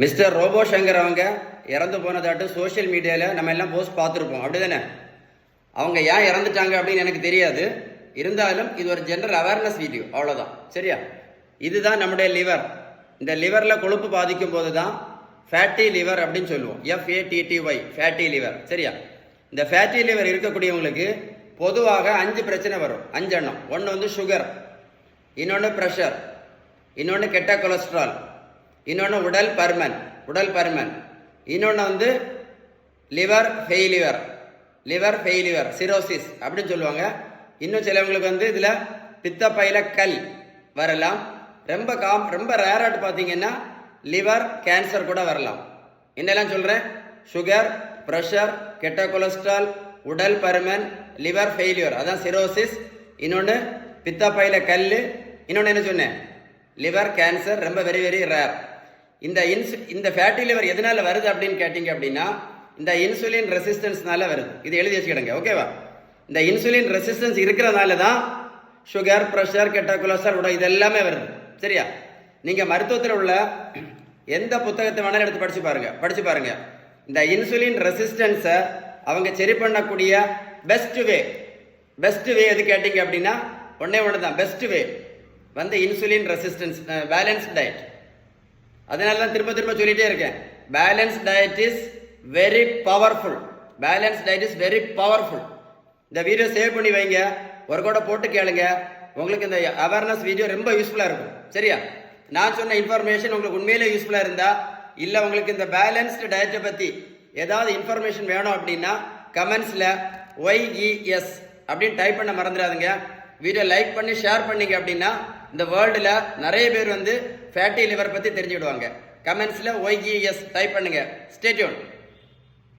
Mister robot Shankar அவங்க இறந்து போனதாட்டு social மீடியாவில் நம்ம எல்லாம் போஸ்ட் பார்த்துருப்போம், அப்படி தானே? அவங்க ஏன் இறந்துட்டாங்க அப்படின்னு எனக்கு தெரியாது. இருந்தாலும் இது ஒரு ஜென்ரல் அவேர்னஸ் வீடியோ, அவ்வளோதான். சரியா? இதுதான் நம்முடைய லிவர். இந்த லிவரில் கொழுப்பு பாதிக்கும் போது தான் ஃபேட்டி லிவர் அப்படின்னு சொல்லுவோம். FATTY, fatty liver. சரியா? இந்த ஃபேட்டி லிவர் இருக்கக்கூடியவங்களுக்கு பொதுவாக 5 பிரச்சனை வரும், 5 எண்ணம். ஒன்று வந்து சுகர், இன்னொன்று ப்ரெஷர், இன்னொன்று கெட்ட கொலஸ்ட்ரால், இன்னொன்று உடல் பருமன், இன்னொன்று வந்து லிவர் ஃபெயிலியர், சிரோசிஸ் அப்படின்னு சொல்லுவாங்க. இன்னும் சிலவங்களுக்கு வந்து இதில் பித்தப்பையில கல் வரலாம். ரொம்ப ரேராட்டு பார்த்தீங்கன்னா லிவர் கேன்சர் கூட வரலாம். என்னெல்லாம் சொல்கிறேன்? சுகர், ப்ரெஷர், கெட்ட கொலஸ்ட்ரால், உடல் பருமன், லிவர் ஃபெயிலியர், அதான் சிரோசிஸ், இன்னொன்று பித்தப்பையில கல், இன்னொன்று என்ன சொன்னேன்? Liver cancer. ரொம்ப வெரி வெரி ரேர். இந்த ஃபேட்டி லிவர் எதனால வருது அப்படின்னு கேட்டீங்க அப்படின்னா, இந்த இன்சுலின் ரெசிஸ்டன்ஸ்னால வருது. இது எழுதி வச்சுக்கிடுங்க, ஓகேவா? இந்த இன்சுலின் ரெசிஸ்டன்ஸ் இருக்கிறதுனால தான் சுகர், ப்ரெஷர், கெட்ட கொலஸ்ட்ரால், உடல் இது எல்லாமே வருது. சரியா? நீங்கள் மருத்துவத்தில் உள்ள எந்த புத்தகத்தை வேணாலும் எடுத்து படிச்சு பாருங்க. இந்த இன்சுலின் ரெசிஸ்டன்ஸை அவங்க சரி பண்ணக்கூடிய பெஸ்ட் வே எது கேட்டீங்க அப்படின்னா ஒன்று தான். பெஸ்ட் வே வந்து இன்சுலின் ரெசிஸ்டன்ஸ், பேலன்ஸ் டயட். அதனால தான் திரும்ப சொல்லிட்டே இருக்கேன், balance diet is very powerful. இந்த வீடியோ சேவ் பண்ணி வைங்க, ஒரு கூட போட்டு கேளுங்க. உங்களுக்கு இந்த அவேர்னஸ் வீடியோ ரொம்ப யூஸ்ஃபுல்லாக இருக்கும். சரியா? நான் சொன்ன இன்ஃபர்மேஷன் உங்களுக்கு உண்மையிலே யூஸ்ஃபுல்லாக இருந்தா, இல்லை உங்களுக்கு இந்த பேலன்ஸ்டு டயட்டை பற்றி ஏதாவது இன்ஃபர்மேஷன் வேணும் அப்படின்னா கமெண்ட்ஸில் YES அப்படின்னு டைப் பண்ண மறந்துடாதுங்க. வீடியோ லைக் பண்ணி ஷேர் பண்ணீங்க அப்படின்னா இந்த வேர்ல்டில் நிறைய பேர் வந்து ஃபேட்டி லிவர் பற்றி தெரிஞ்சுக்கிடுவாங்க. கமெண்ட்ஸில் YES டைப் பண்ணுங்க. Stay tune.